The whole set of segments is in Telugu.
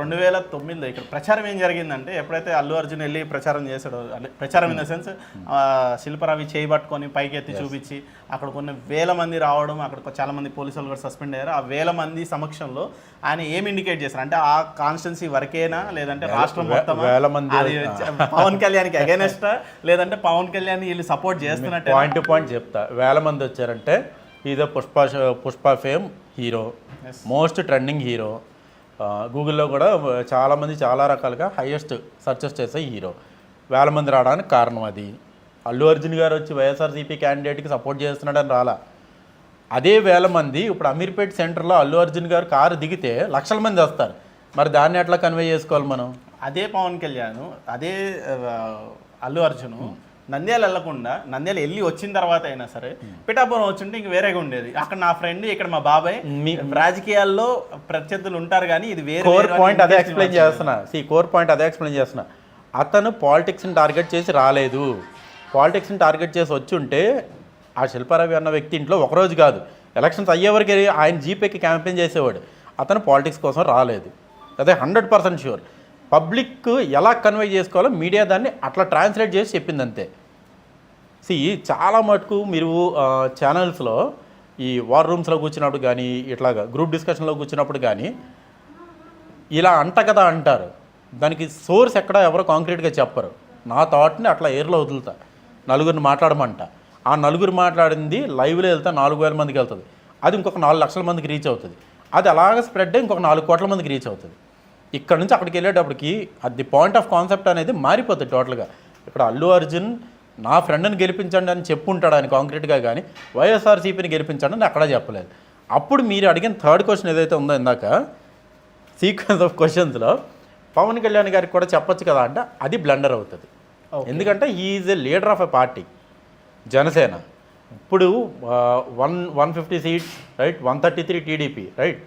2009లో ఇక్కడ ప్రచారం ఏం జరిగిందంటే, ఎప్పుడైతే అల్లు అర్జున్ వెళ్ళి ప్రచారం చేశాడో, అంటే ప్రచారం ఇన్ ద సెన్స్ శిల్పరావి చేయబట్టుకొని పైకి ఎత్తి చూపించి అక్కడ కొన్ని వేల మంది రావడం, అక్కడ చాలా మంది పోలీసులు కూడా సస్పెండ్ అయ్యారు. ఆ వేల మంది సమక్షంలో ఆయన ఏం ఇండికేట్ చేశారు అంటే, ఆ కాన్స్టిట్యున్సీ వరకేనా, లేదంటే రాష్ట్రం మొత్తం పవన్ కళ్యాణ్కి అగైనెస్టా, లేదంటే పవన్ కళ్యాణ్ వీళ్ళు సపోర్ట్ చేస్తున్నట్టు? పాయింట్ టు పాయింట్ చెప్తా. వేల మంది వచ్చారంటే is Pushpa fame hero, most trending hero. గూగుల్లో కూడా చాలామంది చాలా రకాలుగా హైయెస్ట్ సర్చెస్ చేసే హీరో. వేల మంది రావడానికి కారణం అది. అల్లు అర్జున్ గారు వచ్చి వైఎస్ఆర్సీపీ క్యాండిడేట్కి సపోర్ట్ చేస్తున్నాడని రాలా. అదే వేల మంది ఇప్పుడు అమీర్పేట్ సెంటర్లో అల్లు అర్జున్ గారు కారు దిగితే లక్షల మంది వస్తారు. మరి దాన్ని ఎట్లా కన్వే చేసుకోవాలి మనం? అదే పవన్ కళ్యాణ్, అదే అల్లు అర్జున్ నంద్యాల వెళ్ళకుండా, నంద్యాల వెళ్ళి వచ్చిన తర్వాత అయినా సరే పిఠాపురం వచ్చింటే ఇంక వేరేగా ఉండేది. అక్కడ నా ఫ్రెండ్, ఇక్కడ మా బాబాయ్, రాజకీయాల్లో ప్రత్యర్థులు ఉంటారు కానీ ఇది వేరే. కోర్ పాయింట్ అదే ఎక్స్ప్లెయిన్ చేస్తున్నా. అతను పాలిటిక్స్ని టార్గెట్ చేసి రాలేదు. పాలిటిక్స్ని టార్గెట్ చేసి వచ్చి ఉంటే ఆ శిల్పారావి అన్న వ్యక్తి ఇంట్లో ఒకరోజు కాదు, ఎలక్షన్స్ అయ్యేవరకు ఆయన జీపేకి క్యాంపెయిన్ చేసేవాడు. అతను పాలిటిక్స్ కోసం రాలేదు, అదే 100% ష్యూర్. పబ్లిక్ ఎలా కన్వే చేసుకోవాలో మీడియా దాన్ని అట్లా ట్రాన్స్లేట్ చేసి చెప్పింది అంతే. చాలా మటుకు మీరు ఛానల్స్లో ఈ వార్ రూమ్స్లో కూర్చున్నప్పుడు కానీ, ఇట్లాగా గ్రూప్ డిస్కషన్లో కూర్చున్నప్పుడు కానీ ఇలా అంట కదా అంటారు. దానికి సోర్స్ ఎక్కడ ఎవరో కాంక్రీట్గా చెప్పరు. నా థాట్ని అట్లా ఎయిర్లో వదులుతా, నలుగురిని మాట్లాడమంట. ఆ నలుగురు మాట్లాడింది లైవ్లో వెళ్తే 4000 మందికి వెళ్తుంది. అది ఇంకొక 4 లక్షల మందికి రీచ్ అవుతుంది. అది అలాగ స్ప్రెడ్ అయ్యి ఇంకొక 4 కోట్ల మందికి రీచ్ అవుతుంది. ఇక్కడ నుంచి అక్కడికి వెళ్ళేటప్పటికి అది పాయింట్ ఆఫ్ కాన్సెప్ట్ అనేది మారిపోతుంది టోటల్గా. ఇక్కడ అల్లు అర్జున్ నా ఫ్రెండ్ని గెలిపించండి అని చెప్పుంటాడు ఆయన కాంక్రీట్గా, కానీ వైఎస్ఆర్సీపీని గెలిపించండి అని అక్కడ చెప్పలేదు. అప్పుడు మీరు అడిగిన థర్డ్ క్వశ్చన్ ఏదైతే ఉందో ఇందాక సీక్వెన్స్ ఆఫ్ క్వశ్చన్స్లో పవన్ కళ్యాణ్ గారికి కూడా చెప్పొచ్చు కదా అంటే అది బ్లండర్ అవుతుంది. ఎందుకంటే is a leader of a party Janasena. ఇప్పుడు 150 సీట్స్ రైట్, 133 టీడీపీ రైట్.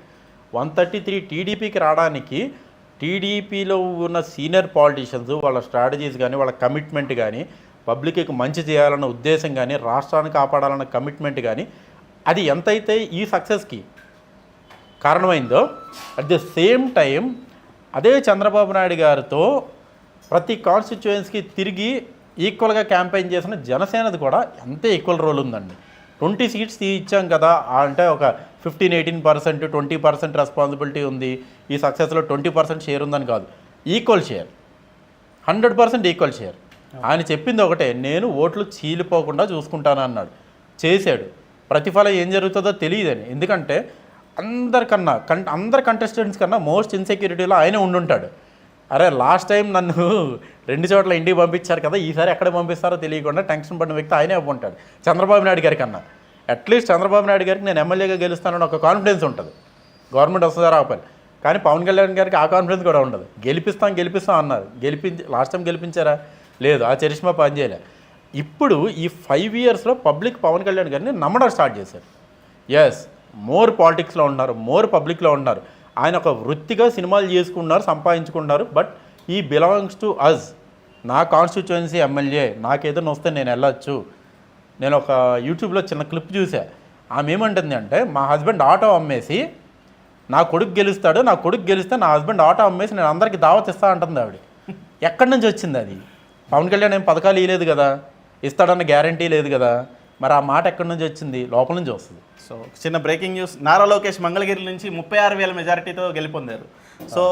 133 టీడీపీకి రావడానికి టీడీపీలో ఉన్న సీనియర్ పాలిటీషియన్స్ వాళ్ళ స్ట్రాటజీస్ కానీ, వాళ్ళ కమిట్మెంట్ కానీ, పబ్లిక్కి మంచి చేయాలన్న ఉద్దేశం కానీ, రాష్ట్రాన్ని కాపాడాలన్న కమిట్మెంట్ కానీ, అది ఎంతైతే ఈ సక్సెస్కి కారణమైందో అట్ ద సేమ్ టైం అదే చంద్రబాబు నాయుడు గారితో ప్రతి కాన్స్టిట్యుయెన్సీకి తిరిగి ఈక్వల్గా క్యాంపెయిన్ చేసిన జనసేనది కూడా అంతే ఈక్వల్ రోల్ ఉందండి. 20 సీట్స్ ఇచ్చాం కదా అంటే ఒక 15-18%, 20% రెస్పాన్సిబిలిటీ ఉంది. ఈ సక్సెస్లో 20% షేర్ ఉందని కాదు, ఈక్వల్ షేర్, 100% ఈక్వల్ షేర్. ఆయన చెప్పింది ఒకటే, నేను ఓట్లు చీలిపోకుండా చూసుకుంటాను అన్నాడు. చేశాడు. ప్రతిఫలం ఏం జరుగుతుందో తెలియదని. ఎందుకంటే అందరి కంటెస్టెంట్స్ కన్నా మోస్ట్ ఇన్సెక్యూరిటీలో ఆయనే ఉండుంటాడు. అరే లాస్ట్ టైం నన్ను 2 చోట్ల ఇంటికి పంపించారు కదా, ఈసారి ఎక్కడ పంపిస్తారో తెలియకుండా టెన్షన్ పడిన వ్యక్తి ఆయనే ఉంటాడు. చంద్రబాబు నాయుడు గారి కన్నా అట్లీస్ట్ చంద్రబాబు నాయుడు గారికి నేను ఎమ్మెల్యేగా గెలుస్తానని ఒక కాన్ఫిడెన్స్ ఉంటుంది, గవర్నమెంట్ వస్తుందా రాకపోయి. కానీ పవన్ కళ్యాణ్ గారికి ఆ కాన్ఫిడెన్స్ కూడా ఉండదు. గెలిపిస్తాం అన్నారు, లాస్ట్ టైం గెలిపించారా? లేదు, ఆ చరిష్మా పని చేయలే. ఇప్పుడు ఈ 5 ఇయర్స్లో పబ్లిక్ పవన్ కళ్యాణ్ గారిని నమ్మడం స్టార్ట్ చేశారు. ఎస్, మోర్ పాలిటిక్స్లో ఉన్నారు, మోర్ పబ్లిక్లో ఉన్నారు. ఆయన ఒక వృత్తిగా సినిమాలు చేసుకున్నారు, సంపాదించుకున్నారు. బట్ ఈ బిలాంగ్స్ టు అస్. నా కాన్స్టిట్యుయెన్సీ ఎమ్మెల్యే, నాకేదైనా వస్తే నేను వెళ్ళొచ్చు. నేను ఒక యూట్యూబ్లో చిన్న క్లిప్ చూసా. ఆమె ఏమంటుంది అంటే, మా హస్బెండ్ ఆటో అమ్మేసి నా కొడుకు గెలుస్తాడు, నా కొడుకు గెలిస్తే నా హస్బెండ్ ఆటో అమ్మేసి నేను అందరికీ దావత్ ఇస్తా అంటుంది ఆవిడ. ఎక్కడి నుంచి వచ్చింది అది? పవన్ కళ్యాణ్ ఏం పథకాలు ఇవ్వలేదు కదా, ఇస్తాడన్న గ్యారంటీ లేదు కదా. మరి ఆ మాట ఎక్కడి నుంచి వచ్చింది? లోపల నుంచి వస్తుంది. సో చిన్న బ్రేకింగ్ న్యూస్, నారా లోకేష్ మంగళగిరి నుంచి 36,000 మెజారిటీతో గెలుపొందారు. సో